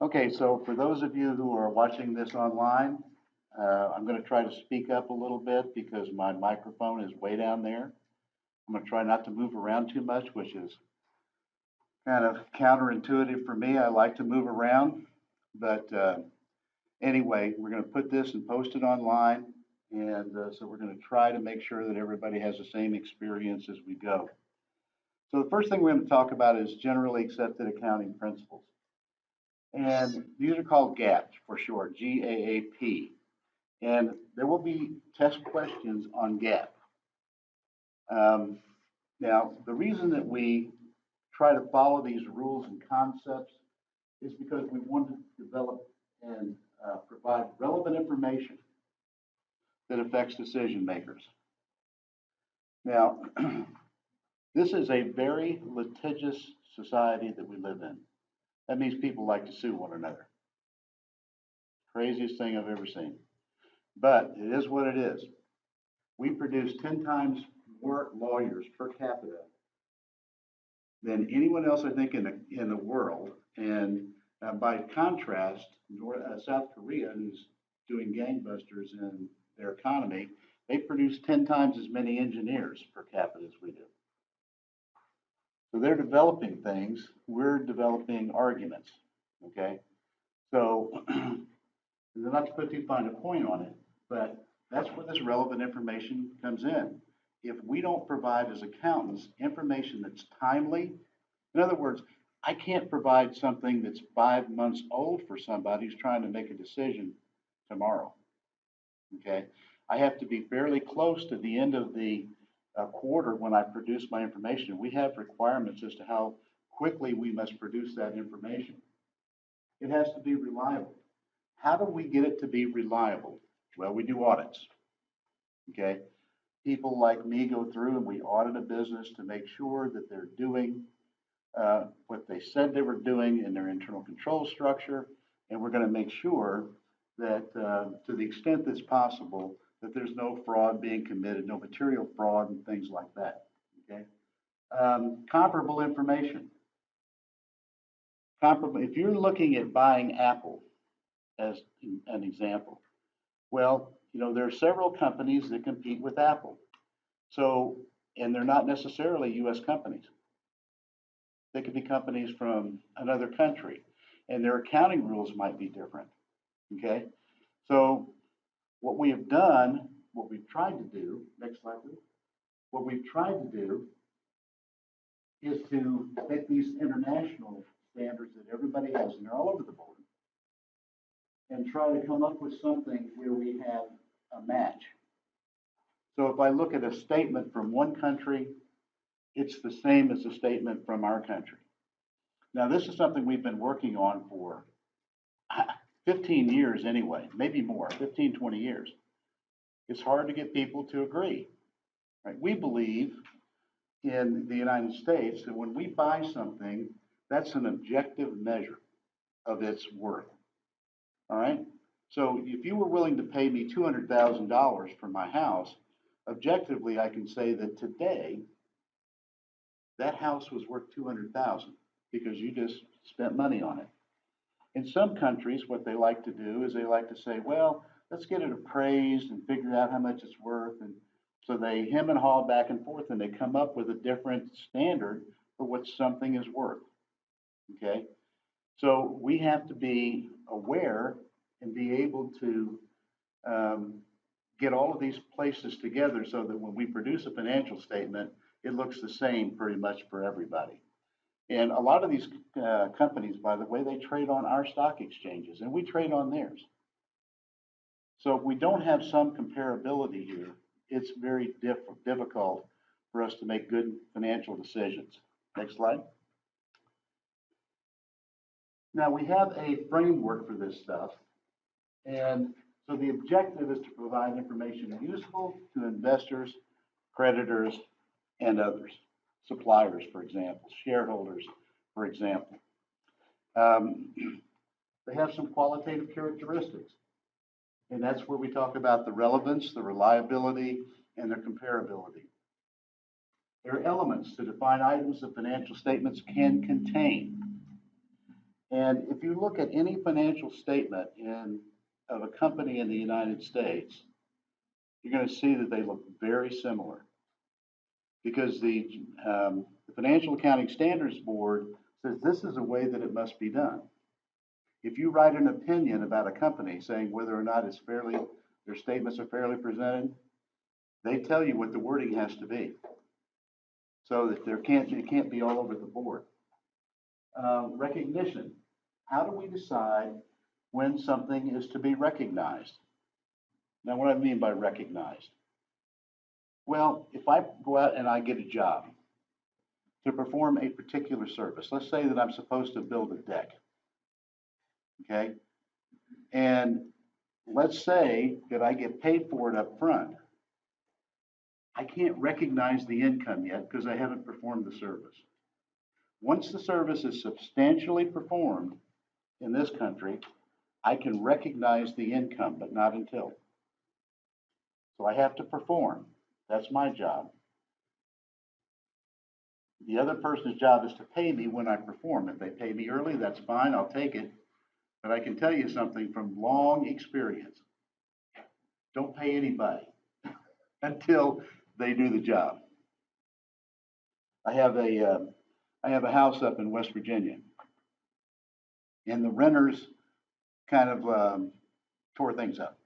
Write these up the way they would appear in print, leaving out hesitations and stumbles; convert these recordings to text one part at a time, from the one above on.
Okay, so for those of you who are watching this online, I'm going to try to speak up a little bit because my microphone is way down there. I'm going to try not to move around too much, which is kind of counterintuitive for me. I like to move around, but anyway, we're going to put this and post it online, and so we're going to try to make sure that everybody has the same experience as we go. So the first thing we're going to talk about is generally accepted accounting principles. And these are called GAAP for short, GAAP. And there will be test questions on GAAP. Now, the reason that we try to follow these rules and concepts is because we want to develop and provide relevant information that affects decision makers. Now, this is a very litigious society that we live in. That means people like to sue one another. Craziest thing I've ever seen. But it is what it is. We produce 10 times more lawyers per capita than anyone else, I think, in the world. And by contrast, South Korea, who's doing gangbusters in their economy, they produce 10 times as many engineers per capita as we do. So they're developing things. We're developing arguments. Okay. So, not to put too fine a point on it, but that's where this relevant information comes in. If we don't provide as accountants information that's timely, in other words, I can't provide something that's 5 months old for somebody who's trying to make a decision tomorrow. Okay. I have to be fairly close to the end of the quarter when I produce my information. We have requirements as to how quickly we must produce that information. It has to be reliable. How do we get it to be reliable? Well, we do audits. Okay. People like me go through and we audit a business to make sure that they're doing what they said they were doing in their internal control structure. And we're going to make sure that to the extent that's possible, that there's no fraud being committed, no material fraud and things like that. Okay. Comparable information. Comparable. If you're looking at buying Apple as an example, well, there are several companies that compete with Apple. So, and they're not necessarily U.S. companies. They could be companies from another country, and their accounting rules might be different. Okay. So, what we have done, what we've tried to do, next slide, please. What we've tried to do is to take these international standards that everybody has, and they're all over the board, and try to come up with something where we have a match. So if I look at a statement from one country, it's the same as a statement from our country. Now, this is something we've been working on for 15 years anyway, maybe more, 15, 20 years. It's hard to get people to agree. Right? We believe in the United States that when we buy something, that's an objective measure of its worth. All right? So if you were willing to pay me $200,000 for my house, objectively, I can say that today that house was worth $200,000 because you just spent money on it. In some countries, what they like to do is they like to say, well, let's get it appraised and figure out how much it's worth. And so they hem and haw back and forth and they come up with a different standard for what something is worth. Okay. So we have to be aware and be able to get all of these places together so that when we produce a financial statement, it looks the same pretty much for everybody. And a lot of these companies, by the way, they trade on our stock exchanges and we trade on theirs. So if we don't have some comparability here, it's very difficult for us to make good financial decisions. Next slide. Now we have a framework for this stuff. And so the objective is to provide information useful to investors, creditors, and others, suppliers, for example, shareholders, for example. They have some qualitative characteristics, and that's where we talk about the relevance, the reliability, and their comparability. There are elements to define items that financial statements can contain. And if you look at any financial statement of a company in the United States, you're going to see that they look very similar because the Financial Accounting Standards Board says this is a way that it must be done. If you write an opinion about a company saying whether or not their statements are fairly presented, they tell you what the wording has to be, so that it can't be all over the board. Recognition. How do we decide when something is to be recognized? Now, what do I mean by recognized? Well, if I go out and I get a job to perform a particular service, let's say that I'm supposed to build a deck, okay? And let's say that I get paid for it up front. I can't recognize the income yet because I haven't performed the service. Once the service is substantially performed in this country, I can recognize the income, but not until. So I have to perform. That's my job. The other person's job is to pay me when I perform. If they pay me early, that's fine, I'll take it. But I can tell you something from long experience. Don't pay anybody until they do the job. I have a house up in West Virginia, and the renters kind of tore things up.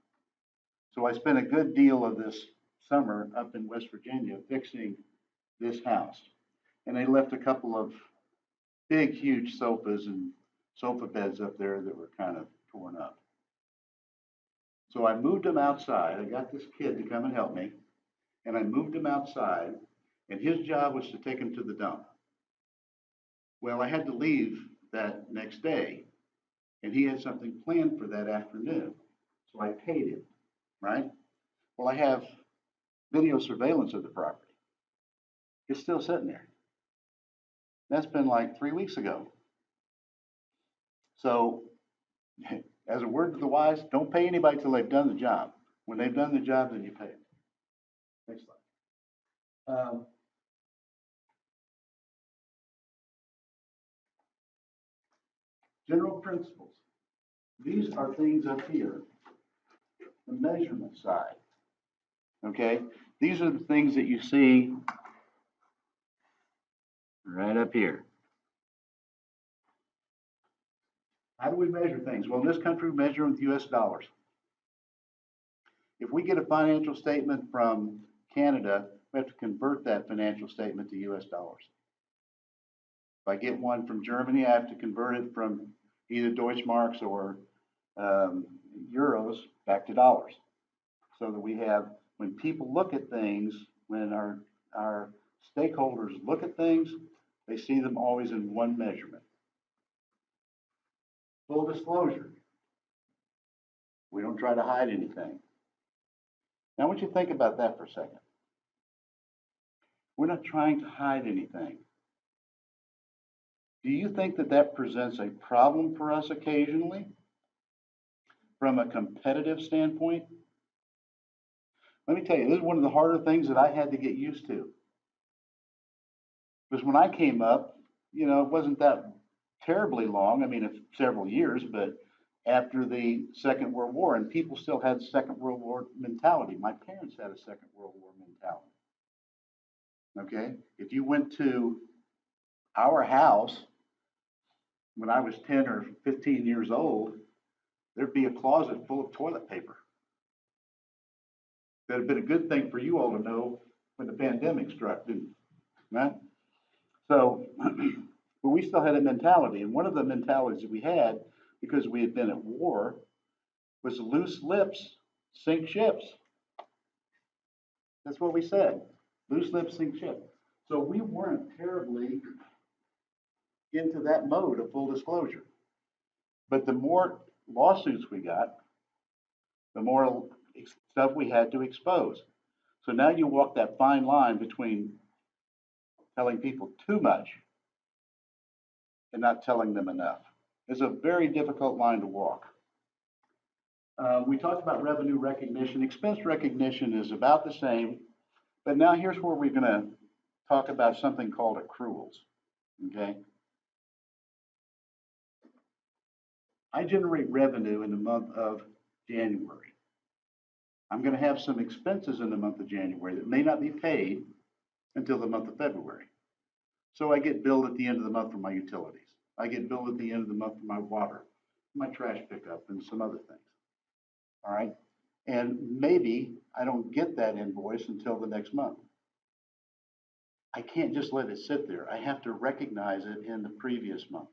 So I spent a good deal of this summer up in West Virginia fixing this house. And they left a couple of big, huge sofas and sofa beds up there that were kind of torn up. So I moved them outside. I got this kid to come and help me, and I moved him outside, and his job was to take him to the dump. Well, I had to leave that next day, and he had something planned for that afternoon. So I paid him, right? Well, I have video surveillance of the property. It's still sitting there. That's been like 3 weeks ago. So, as a word to the wise, don't pay anybody till they've done the job. When they've done the job, then you pay them. Next slide. General principles. These are things up here. The measurement side. Okay? These are the things that you see right up here. How do we measure things? Well, in this country, we measure with US dollars. If we get a financial statement from Canada, we have to convert that financial statement to US dollars. If I get one from Germany, I have to convert it from either Deutschmarks or euros back to dollars. So that we have, when people look at things, when our stakeholders look at things, they see them always in one measurement. Full disclosure. We don't try to hide anything. Now I want you to think about that for a second. We're not trying to hide anything. Do you think that that presents a problem for us occasionally from a competitive standpoint? Let me tell you, this is one of the harder things that I had to get used to. Because when I came up, it wasn't that terribly long. I mean, it's several years, but after the Second World War, and people still had Second World War mentality. My parents had a Second World War mentality. Okay? If you went to our house when I was 10 or 15 years old, there'd be a closet full of toilet paper. That'd have been a good thing for you all to know when the pandemic struck, didn't it? Right? So, but we still had a mentality. And one of the mentalities that we had, because we had been at war, was loose lips sink ships. That's what we said. Loose lips sink ships. So we weren't terribly into that mode of full disclosure. But the more lawsuits we got, the more stuff we had to expose. So now you walk that fine line between telling people too much and not telling them enough. It's a very difficult line to walk. We talked about revenue recognition. Expense recognition is about the same, but now here's where we're going to talk about something called accruals. Okay? I generate revenue in the month of January. I'm going to have some expenses in the month of January that may not be paid until the month of February. So I get billed at the end of the month for my utilities. I get billed at the end of the month for my water, my trash pickup, and some other things. All right. And maybe I don't get that invoice until the next month. I can't just let it sit there. I have to recognize it in the previous month.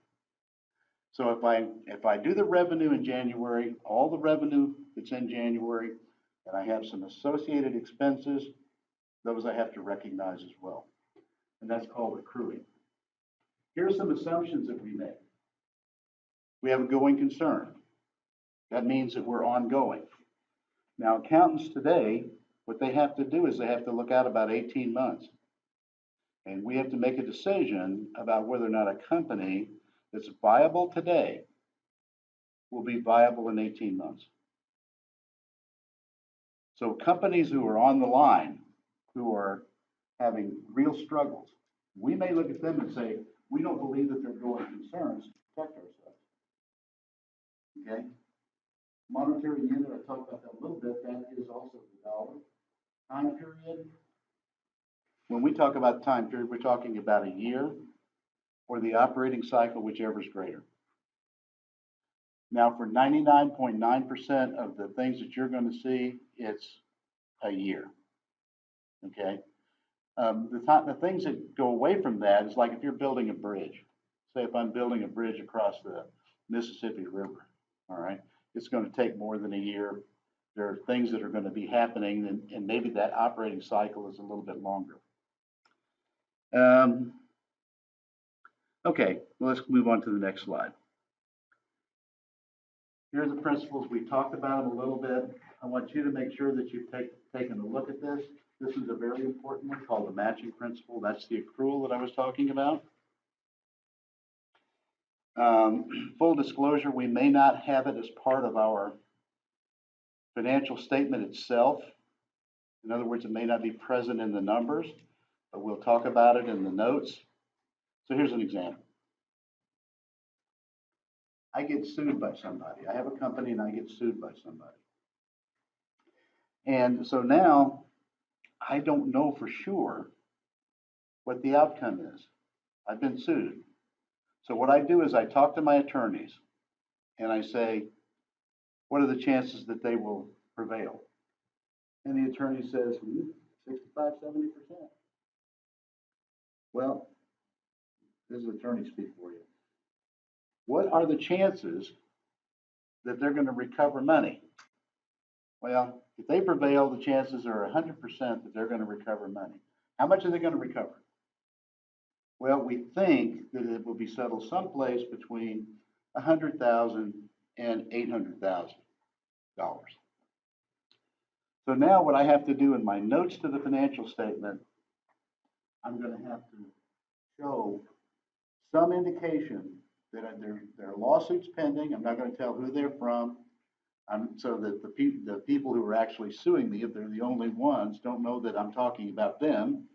So if I do the revenue in January, all the revenue that's in January, and I have some associated expenses, those I have to recognize as well. And that's called accruing. Here are some assumptions that we make. We have a going concern. That means that we're ongoing. Now, accountants today, what they have to do is they have to look out about 18 months. And we have to make a decision about whether or not a company that's viable today will be viable in 18 months. So companies who are on the line, who are having real struggles, we may look at them and say, we don't believe that they're going concerns to protect ourselves. Okay? Monetary unit, I talked about that a little bit, that is also the dollar. Time period. When we talk about time period, we're talking about a year or the operating cycle, whichever is greater. Now, for 99.9% of the things that you're going to see, it's a year. Okay? The things that go away from that is like if you're building a bridge. Say if I'm building a bridge across the Mississippi River, all right? It's going to take more than a year. There are things that are going to be happening, and maybe that operating cycle is a little bit longer. Okay, well, let's move on to the next slide. Here are the principles. We talked about them a little bit. I want you to make sure that you've taken a look at this. This is a very important one called the matching principle. That's the accrual that I was talking about. Full disclosure, we may not have it as part of our financial statement itself. In other words, it may not be present in the numbers, but we'll talk about it in the notes. So here's an example. I get sued by somebody. I have a company and I get sued by somebody. And so now I don't know for sure what the outcome is. I've been sued. So what I do is I talk to my attorneys and I say, what are the chances that they will prevail? And the attorney says, 65, 70%. Well, this is attorney speak for you. What are the chances that they're going to recover money? Well, if they prevail, the chances are 100% that they're going to recover money. How much are they going to recover? Well, we think that it will be settled someplace between $100,000 and $800,000. So now what I have to do in my notes to the financial statement, I'm going to have to show some indication that there are lawsuits pending. I'm not going to tell who they're from. So that the people who are actually suing me, if they're the only ones, don't know that I'm talking about them.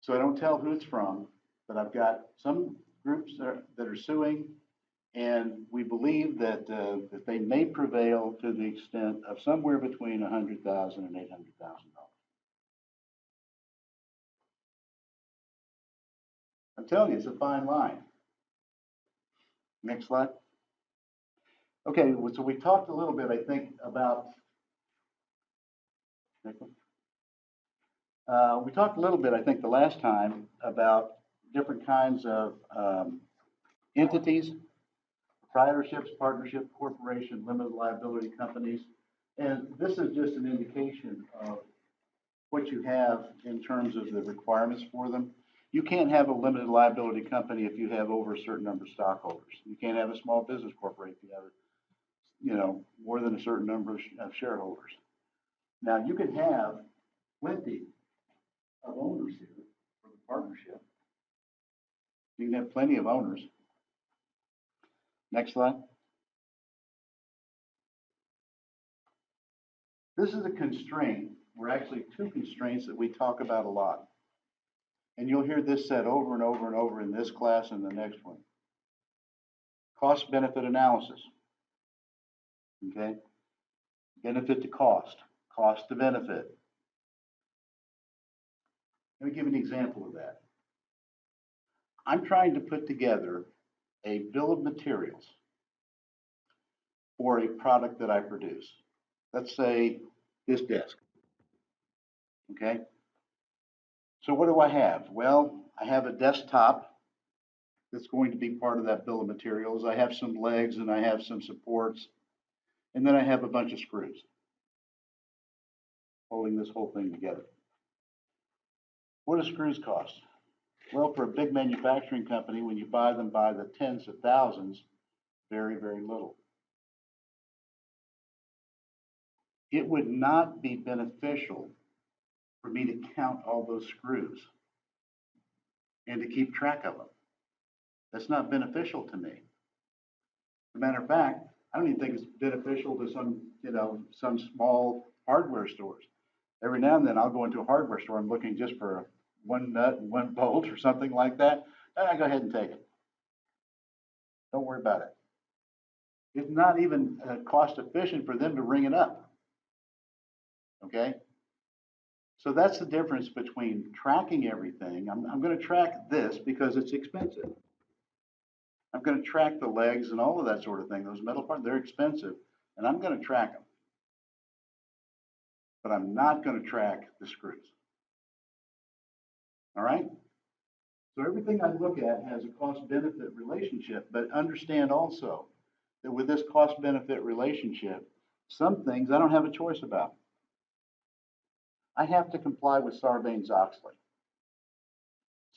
So I don't tell who it's from, but I've got some groups that are suing, and we believe that that they may prevail to the extent of somewhere between $100,000 and $800,000. I'm telling you, it's a fine line. Next slide. Okay, so we talked a little bit, I think, about. We talked a little bit, I think, the last time about different kinds of entities, proprietorships, partnership, corporation, limited liability companies. And this is just an indication of what you have in terms of the requirements for them. You can't have a limited liability company if you have over a certain number of stockholders. You can't have a small business corporation if you have, more than a certain number of shareholders. Now, you can have plenty of owners here for the partnership. You can have plenty of owners. Next slide. This is a constraint, or actually two constraints that we talk about a lot. And you'll hear this said over and over and over in this class and the next one. Cost benefit analysis. Okay. Benefit to cost. Cost to benefit. Let me give you an example of that. I'm trying to put together a bill of materials for a product that I produce. Let's say this desk. Okay. So what do I have? Well, I have a desktop that's going to be part of that bill of materials. I have some legs and I have some supports. And then I have a bunch of screws holding this whole thing together. What do screws cost? Well, for a big manufacturing company, when you buy them by the tens of thousands, very, very little. It would not be beneficial for me to count all those screws and to keep track of them. That's not beneficial to me. As a matter of fact, I don't even think it's beneficial to some small hardware stores. Every now and then I'll go into a hardware store. I'm looking just for one nut and one bolt or something like that. I go ahead and take it. Don't worry about it. It's not even cost efficient for them to ring it up. Okay? So that's the difference between tracking everything. I'm going to track this because it's expensive. I'm going to track the legs and all of that sort of thing. Those metal parts, they're expensive, and I'm going to track them. But I'm not going to track the screws. All right? So everything I look at has a cost-benefit relationship, but understand also that with this cost-benefit relationship, some things I don't have a choice about. I have to comply with Sarbanes-Oxley.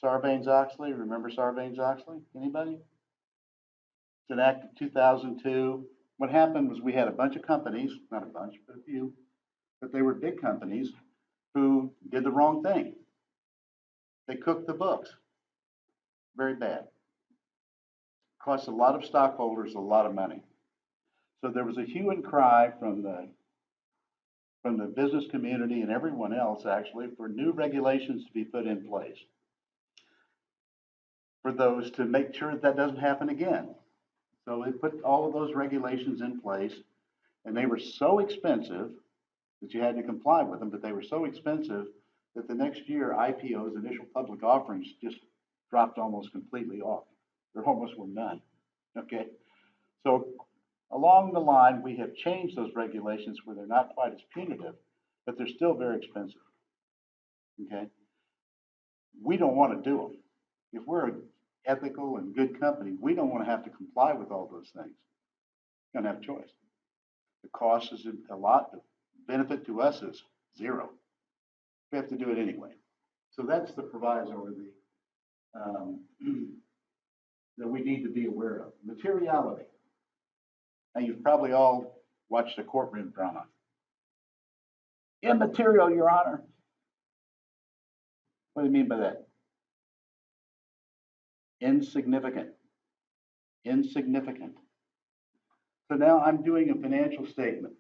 Sarbanes-Oxley, remember Sarbanes-Oxley? Anybody? It's an act of 2002. What happened was we had a bunch of companies, not a bunch, but a few, but they were big companies who did the wrong thing. They cooked the books. Very bad. Cost a lot of stockholders a lot of money. So there was a hue and cry from the business community and everyone else actually for new regulations to be put in place for those to make sure that doesn't happen again. So they put all of those regulations in place, and they were so expensive that you had to comply with them, but they were so expensive that the next year IPOs, initial public offerings, just dropped almost completely off. There almost were none. Okay. So along the line, we have changed those regulations where they're not quite as punitive, but they're still very expensive. Okay. We don't want to do them. If we're an ethical and good company, we don't want to have to comply with all those things. We don't have a choice. The cost is a lot. The benefit to us is zero. We have to do it anyway. So that's the proviso or that we need to be aware of. Materiality. Now, you've probably all watched a courtroom drama. Immaterial, Your Honor. What do you mean by that? Insignificant. Insignificant. So now I'm doing a financial statement.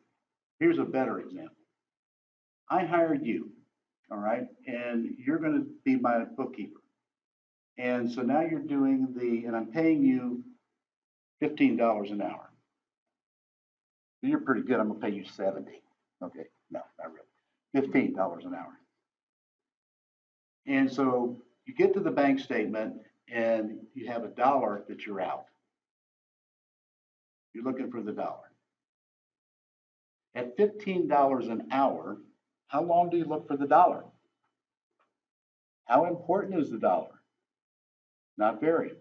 Here's a better example. I hired you, all right, and you're going to be my bookkeeper. And so now you're doing and I'm paying you $15 an hour. You're pretty good. I'm going to pay you 70. Okay, no, not really. $15 an hour. And so you get to the bank statement and you have $1 that you're out. You're looking for the dollar. At $15 an hour, how long do you look for the dollar? How important is the dollar? Not very.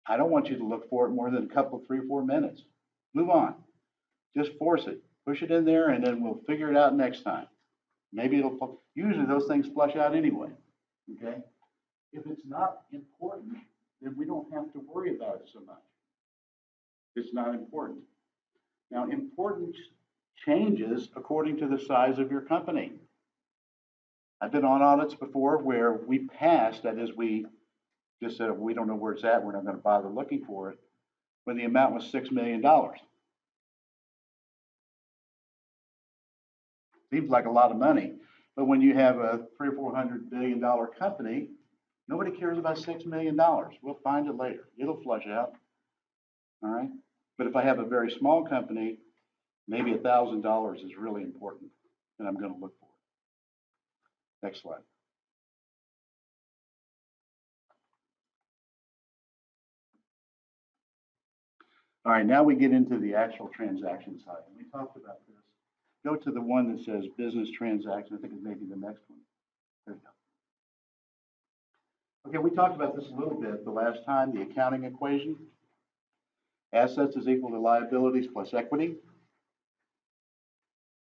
I don't want you to look for it more than a couple, 3 or 4 minutes. Move on. Just force it. Push it in there, and then we'll figure it out next time. Maybe usually those things flush out anyway. Okay? If it's not important, then we don't have to worry about it so much. It's not important. Now, importance changes according to the size of your company. I've been on audits before where we passed, that is, we just said, we don't know where it's at, we're not going to bother looking for it, when the amount was $6 million. Seems like a lot of money, but when you have a $300 or $400 billion company, nobody cares about $6 million. We'll find it later. It'll flush out. all right? But if I have a very small company, maybe $1,000 is really important, and I'm going to look for it. Next slide. All right, now we get into the actual transaction side. We talked about this. Go to the one that says business transaction. I think it may be the next one. There you go. Okay, we talked about this a little bit the last time, the accounting equation. Assets is equal to liabilities plus equity.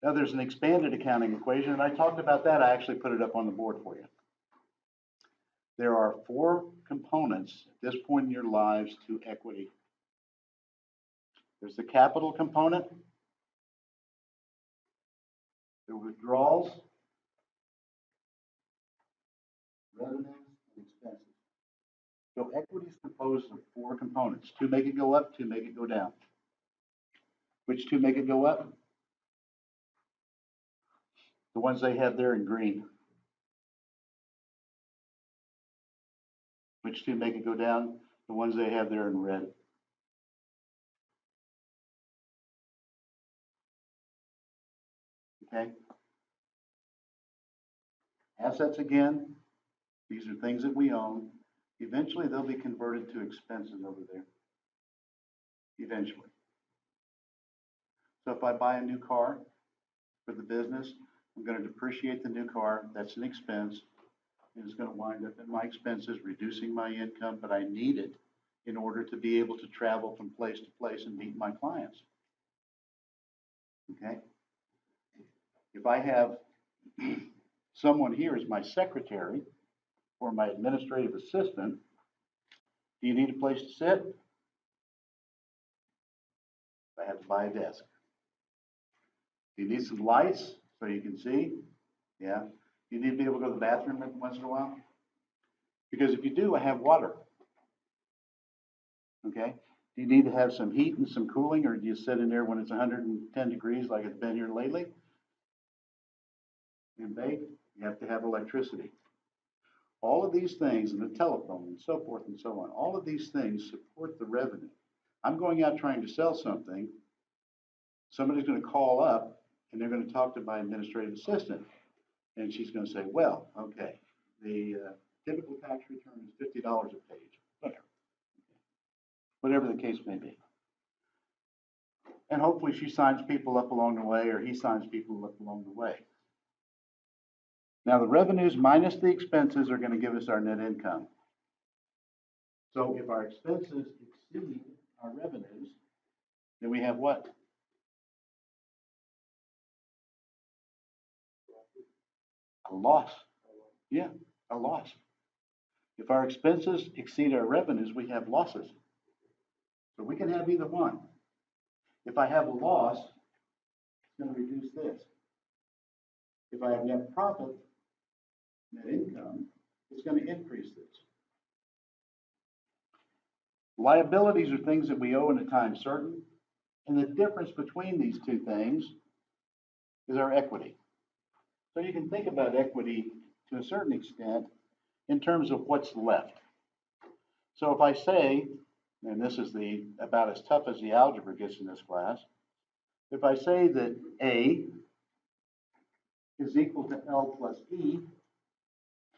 Now there's an expanded accounting equation, and I talked about that. I actually put it up on the board for you. There are 4 components at this point in your lives to equity. There's the capital component, the withdrawals, revenues, and expenses. So equity is composed of 4 components. 2 make it go up, 2 make it go down. Which 2 make it go up? The ones they have there in green. Which 2 make it go down? The ones they have there in red. Okay? Assets again, these are things that we own. Eventually they'll be converted to expenses over there. Eventually. So if I buy a new car for the business, I'm going to depreciate the new car. That's an expense. And it's going to wind up in my expenses, reducing my income, but I need it in order to be able to travel from place to place and meet my clients. Okay? If I have someone here as my secretary or my administrative assistant, do you need a place to sit? I have to buy a desk. Do you need some lights so you can see? Yeah. You need to be able to go to the bathroom once in a while? Because if you do, I have water. Okay? Do you need to have some heat and some cooling, or do you sit in there when it's 110 degrees like it's been here lately? And bake, you have to have electricity. All of these things, and the telephone, and so forth and so on, all of these things support the revenue. I'm going out trying to sell something. Somebody's going to call up, and they're going to talk to my administrative assistant. And she's going to say, well, okay, the typical tax return is $50 a page, whatever the case may be. And hopefully she signs people up along the way, or he signs people up along the way. Now the revenues minus the expenses are going to give us our net income. So if our expenses exceed our revenues, then we have what? A loss. Yeah, a loss. If our expenses exceed our revenues, we have losses. So we can have either one. If I have a loss, it's going to reduce this. If I have net profit, net income, it's going to increase this. Liabilities are things that we owe in a time certain, and the difference between these 2 things is our equity. So you can think about equity to a certain extent in terms of what's left. So if I say, and this is about as tough as the algebra gets in this class, if I say that A is equal to L plus E,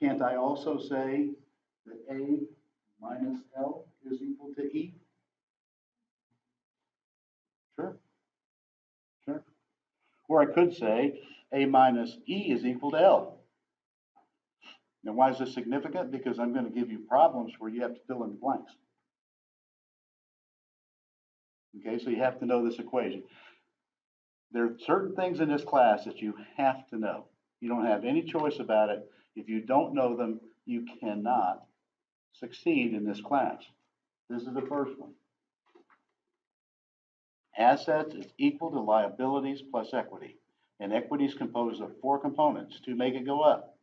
can't I also say that A minus L is equal to E? Sure, sure. Or I could say A minus E is equal to L. Now, why is this significant? Because I'm going to give you problems where you have to fill in the blanks. Okay, so you have to know this equation. There are certain things in this class that you have to know. You don't have any choice about it. If you don't know them, you cannot succeed in this class. This is the first one. Assets is equal to liabilities plus equity. And equity is composed of 4 components. 2 make it go up.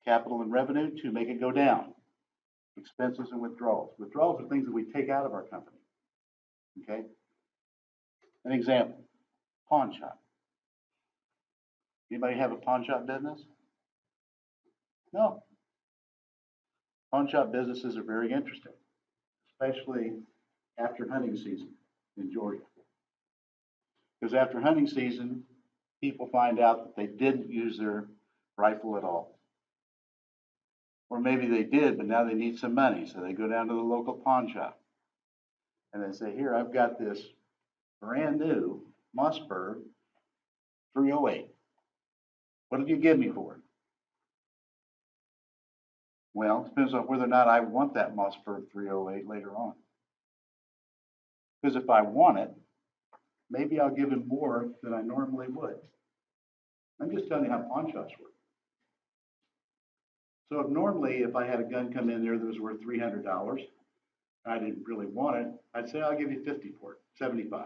Capital and revenue, 2 make it go down. Expenses and withdrawals. Withdrawals are things that we take out of our company. Okay? An example, pawn shop. Anybody have a pawn shop business? No. Pawn shop businesses are very interesting, especially after hunting season. in Georgia. Because after hunting season, people find out that they didn't use their rifle at all. Or maybe they did, but now they need some money. So they go down to the local pawn shop and they say, here, I've got this brand new Mossberg 308. What did you give me for it? Well, it depends on whether or not I want that Mossberg 308 later on. Because if I want it, maybe I'll give him more than I normally would. I'm just telling you how pawn shops work. So if I had a gun come in there that was worth $300, and I didn't really want it, I'd say I'll give you 50 for it, 75.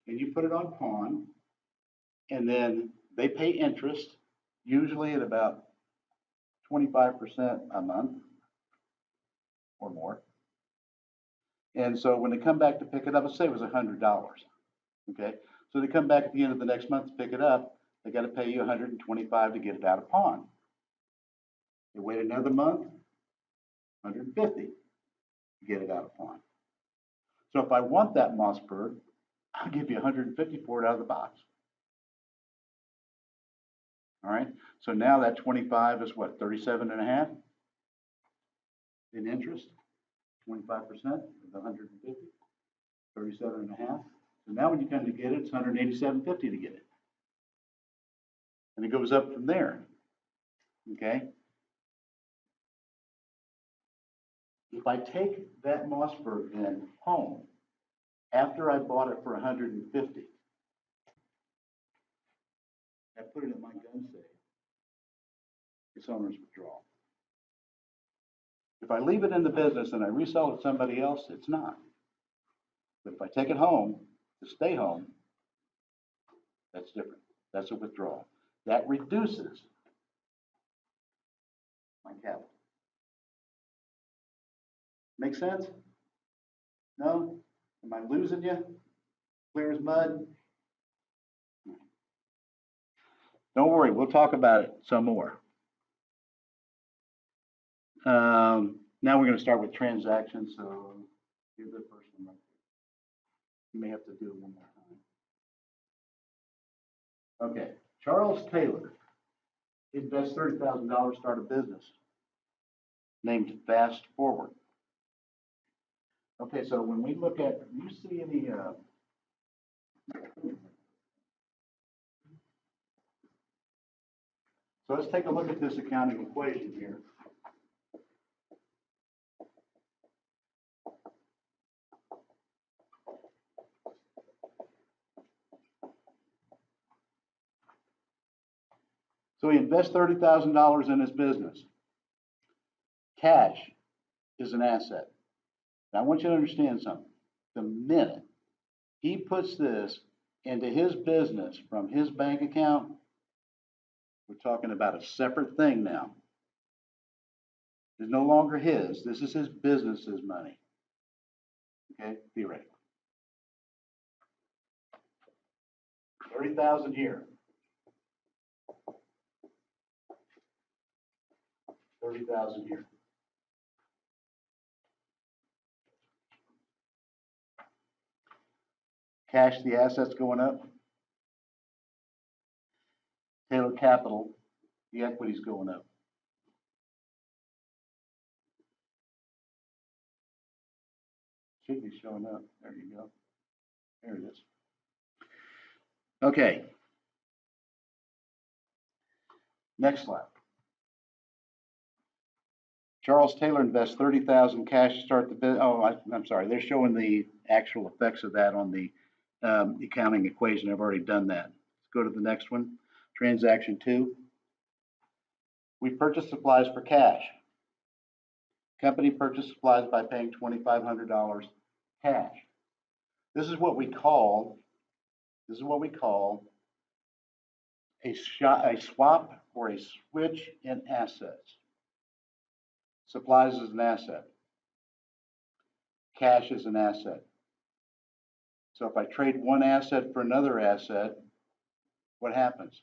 And you put it on pawn, and then they pay interest, usually at about 25% a month or more. And so when they come back to pick it up, let's say it was $100. Okay, so they come back at the end of the next month to pick it up, they got to pay you $125 to get it out of pawn. They wait another month, $150 to get it out of pawn. So if I want that Mossberg, I'll give you $150 for it out of the box. All right, so now that 25 is what, 37.5 in interest, 25% of the 150, 37.5. So now when you come to get it, it's $187.50 to get it. And it goes up from there. Okay. If I take that Mossberg then home after I bought it for $150, I put it in my gun safe, it's owner's withdrawal. If I leave it in the business and I resell it to somebody else, it's not. But if I take it home to stay home, that's different. That's a withdrawal. That reduces my capital. Make sense? No? Am I losing you? Clear as mud? Don't worry, we'll talk about it some more. Now we're going to start with transactions. So here's the first one right there. You may have to do it one more time. Okay, Charles Taylor invests $30,000 to start a business named Fast Forward. Okay, so when we look at, do you see any so let's take a look at this accounting equation here. So he invests $30,000 in his business. Cash is an asset. Now I want you to understand something. The minute he puts this into his business from his bank account, we're talking about a separate thing now. It's no longer his. This is his business's money. Okay, theoretically. 30,000 here. 30,000 here. Cash, the assets going up. Taylor Capital, the equity's going up. Should be showing up. There you go. There it is. Okay. Next slide. Charles Taylor invests $30,000 cash to start the business. Oh, I'm sorry. They're showing the actual effects of that on the accounting equation. I've already done that. Let's go to the next one. Transaction 2. We purchase supplies for cash. Company purchased supplies by paying $2,500 cash. This is what we call a swap or a switch in assets. Supplies is an asset. Cash is an asset. So if I trade one asset for another asset, what happens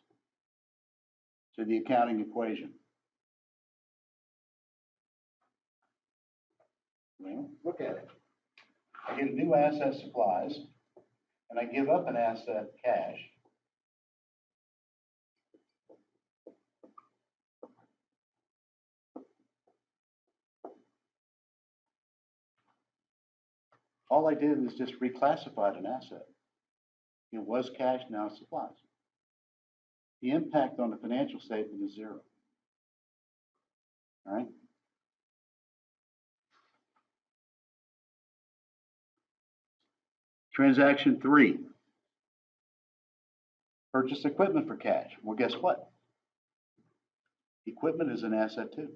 to the accounting equation? Well, look at it. get a new asset supplies, and I give up an asset cash, all I did is just reclassified an asset. It was cash, now it's supplies. The impact on the financial statement is zero. All right? Transaction 3, purchase equipment for cash. Well, guess what? Equipment is an asset too.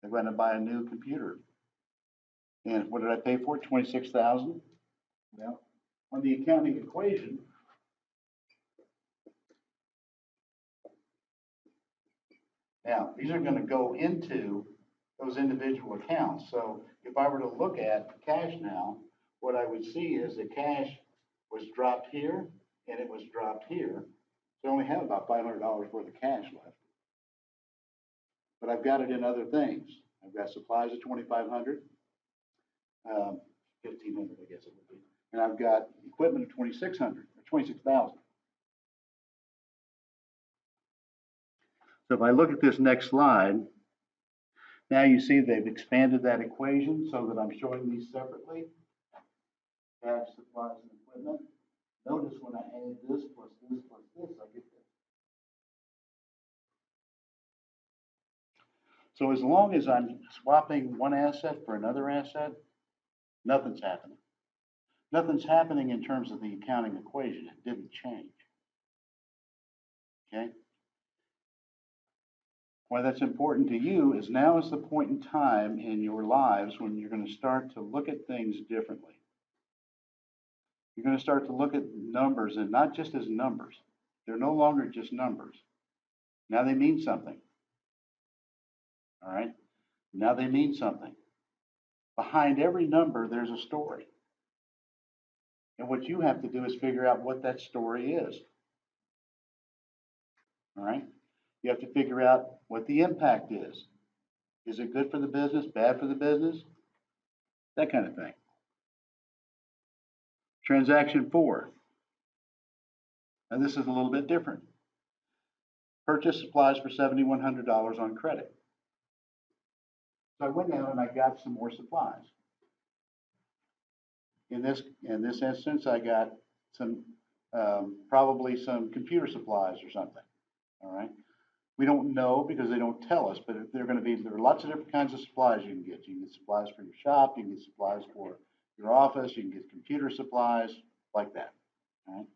They're going to buy a new computer. And what did I pay for it? $26,000. Well, on the accounting equation, now these are going to go into those individual accounts. So if I were to look at cash now, what I would see is that cash was dropped here and it was dropped here. So I only have about $500 worth of cash left. But I've got it in other things. I've got supplies of $2,500, 1,500, I guess it would be. And I've got equipment of 2,600 or 26,000. So if I look at this next slide, now you see they've expanded that equation so that I'm showing these separately. Cash, supplies, and equipment. Notice when I add this plus this plus this, I get this. So as long as I'm swapping one asset for another asset, nothing's happening. Nothing's happening in terms of the accounting equation. It didn't change. Okay? Why that's important to you is now is the point in time in your lives when you're going to start to look at things differently. You're going to start to look at numbers, and not just as numbers. They're no longer just numbers. Now they mean something. All right? Now they mean something. Behind every number, there's a story. And what you have to do is figure out what that story is. All right? You have to figure out what the impact is. Is it good for the business, bad for the business? That kind of thing. Transaction 4. Now this is a little bit different. Purchase supplies for $7,100 on credit. So I went out and I got some more supplies. In this instance, I got some probably some computer supplies or something. All right. We don't know because they don't tell us, but there are lots of different kinds of supplies you can get. You can get supplies for your shop, you can get supplies for your office, you can get computer supplies, like that. All right.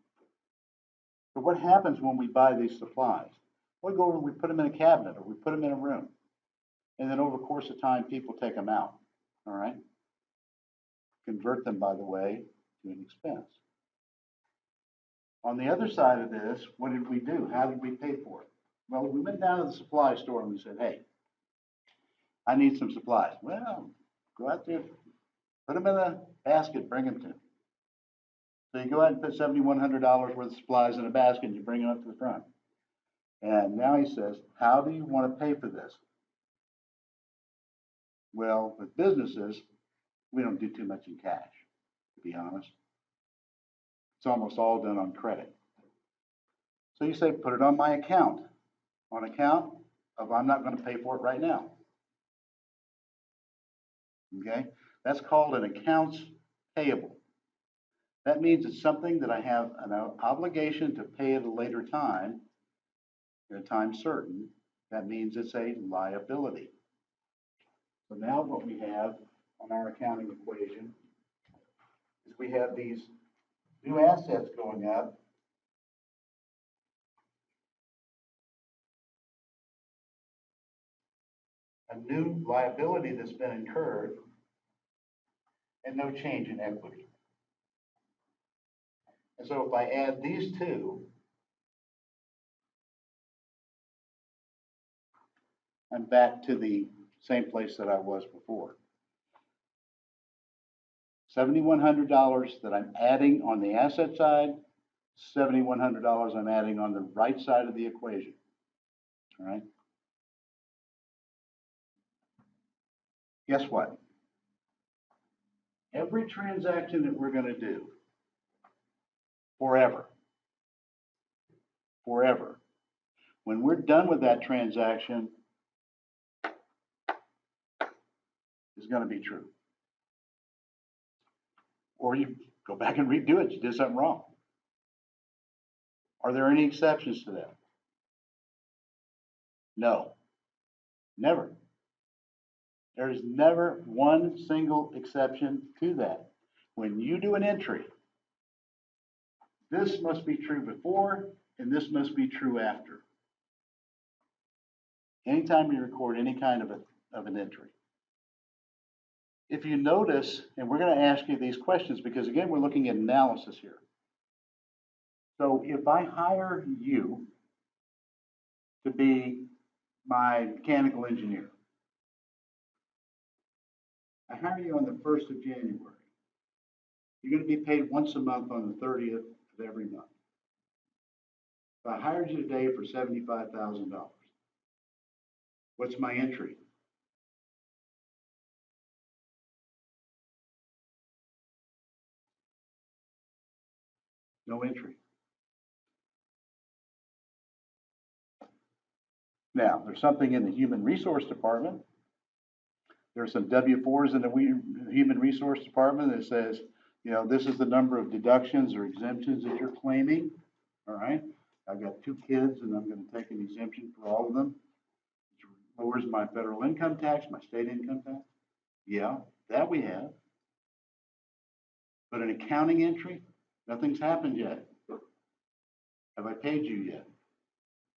So what happens when we buy these supplies? We go and we put them in a cabinet or we put them in a room. And then over the course of time, people take them out. All right. Convert them, by the way, to an expense. On the other side of this, what did we do? How did we pay for it? Well, we went down to the supply store and we said, hey, I need some supplies. Well, go out there, put them in a basket, bring them to me. So you go out and put $7,100 worth of supplies in a basket and you bring them up to the front. And now he says, how do you want to pay for this? Well, with businesses, we don't do too much in cash, to be honest. It's almost all done on credit. So you say, put it on my account. On account of I'm not going to pay for it right now. Okay? That's called an accounts payable. That means it's something that I have an obligation to pay at a later time, at a time certain. That means it's a liability. So now what we have on our accounting equation is we have these new assets going up. A new liability that's been incurred, and no change in equity. And so if I add these two, I'm back to the same place that I was before. $7,100 that I'm adding on the asset side, $7,100 I'm adding on the right side of the equation. All right. Guess what? Every transaction that we're going to do, forever, forever, when we're done with that transaction, is going to be true. Or you go back and redo it, you did something wrong. Are there any exceptions to that? No, never. There is never one single exception to that. When you do an entry, this must be true before and this must be true after. Anytime you record any kind of an entry. If you notice, and we're going to ask you these questions because again, we're looking at analysis here. So if I hire you to be my mechanical engineer, I hire you on the 1st of January. You're going to be paid once a month on the 30th of every month. If I hired you today for $75,000, what's my entry? No entry. Now, there's something in the human resource department. There's some W-4s in the human resource department that says, you know, this is the number of deductions or exemptions that you're claiming. All right. I've got 2 kids and I'm going to take an exemption for all of them. Which lowers my federal income tax, my state income tax. Yeah, that we have. But an accounting entry, nothing's happened yet. Have I paid you yet?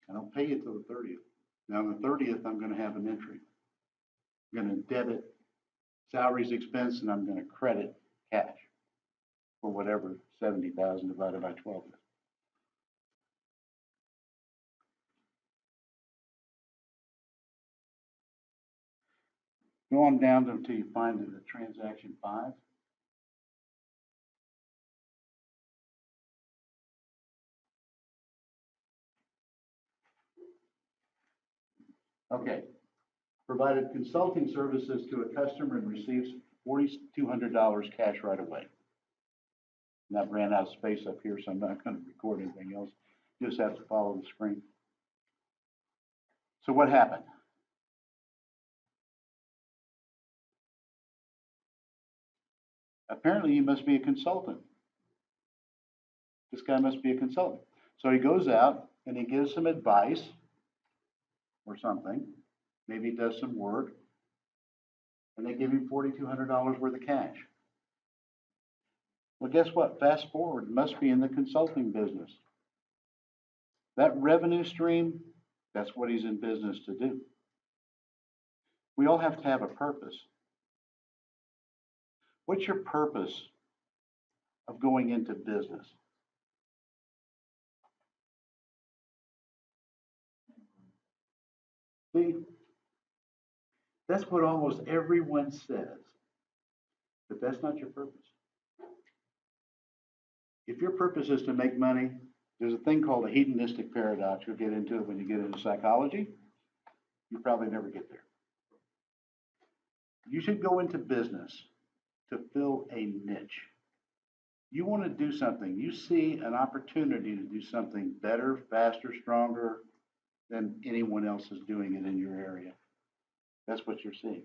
I don't pay you till the 30th. Now on the 30th, I'm going to have an entry. I'm going to debit salaries expense and I'm going to credit cash for whatever 70,000 divided by 12 is. Go on down until you find the transaction 5. Okay. Provided consulting services to a customer and receives $4,200 cash right away. And that ran out of space up here, so I'm not going to record anything else. You just have to follow the screen. So what happened? Apparently, you must be a consultant. This guy must be a consultant. So he goes out and he gives some advice or something. Maybe he does some work. And they give him $4,200 worth of cash. Well, guess what? Fast forward, must be in the consulting business. That revenue stream, that's what he's in business to do. We all have to have a purpose. What's your purpose of going into business? See, that's what almost everyone says, but that's not your purpose. If your purpose is to make money, there's a thing called a hedonistic paradox. You'll get into it when you get into psychology. You probably never get there. You should go into business to fill a niche. You want to do something, you see an opportunity to do something better, faster, stronger than anyone else is doing it in your area. That's what you're seeing.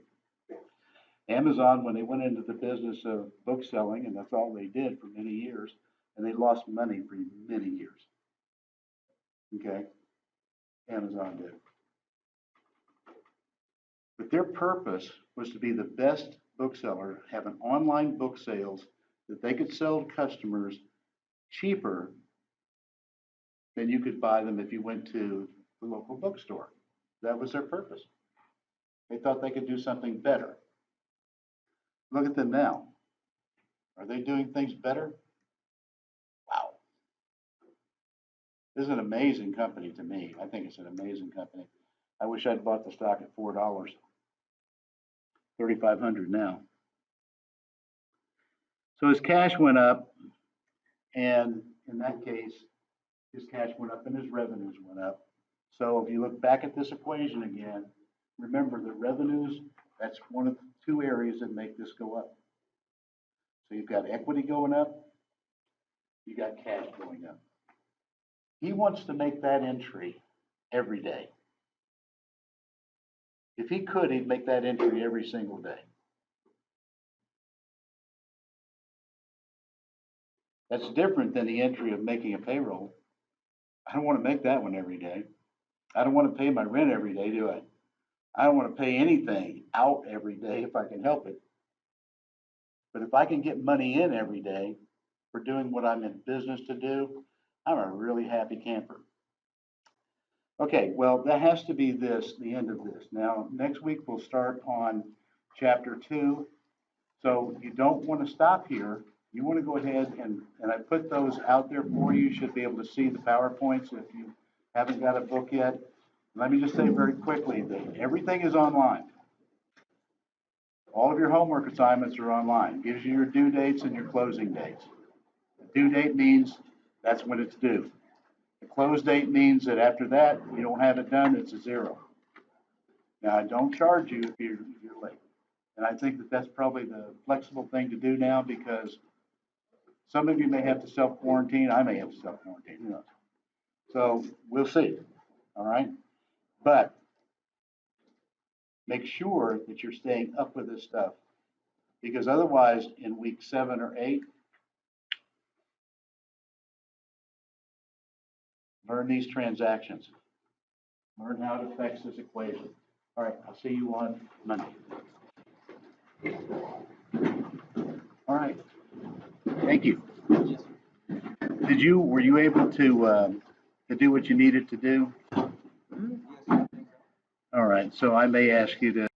Amazon, when they went into the business of book selling, and that's all they did for many years, and they lost money for many years. Okay? Amazon did. But their purpose was to be the best bookseller, have an online book sales that they could sell to customers cheaper than you could buy them if you went to the local bookstore. That was their purpose. They thought they could do something better. Look at them now. Are they doing things better? Wow. This is an amazing company to me. I think it's an amazing company. I wish I'd bought the stock at $4. 3,500 now. So his cash went up, and in that case, his cash went up and his revenues went up. So if you look back at this equation again, remember the revenues, that's one of the 2 areas that make this go up. So you've got equity going up, you got cash going up. He wants to make that entry every day. If he could, he'd make that entry every single day. That's different than the entry of making a payroll. I don't want to make that one every day. I don't want to pay my rent every day, do I? I don't want to pay anything out every day if I can help it. But if I can get money in every day for doing what I'm in business to do, I'm a really happy camper. Okay, well, that has to be this, the end of this. Now, next week we'll start on chapter 2. So you don't want to stop here. You want to go ahead and I put those out there for you. You should be able to see the PowerPoints if you haven't got a book yet. Let me just say very quickly that everything is online. All of your homework assignments are online. It gives you your due dates and your closing dates. The due date means that's when it's due. The close date means that after that, you don't have it done, it's a 0. Now, I don't charge you if you're late. And I think that that's probably the flexible thing to do now because some of you may have to self-quarantine. I may have to self-quarantine, who knows? So we'll see, all right? But make sure that you're staying up with this stuff because otherwise in week 7 or 8, learn these transactions. Learn how it affects this equation. All right, I'll see you on Monday. All right, thank you. Were you able to do what you needed to do? All right, so I may ask you to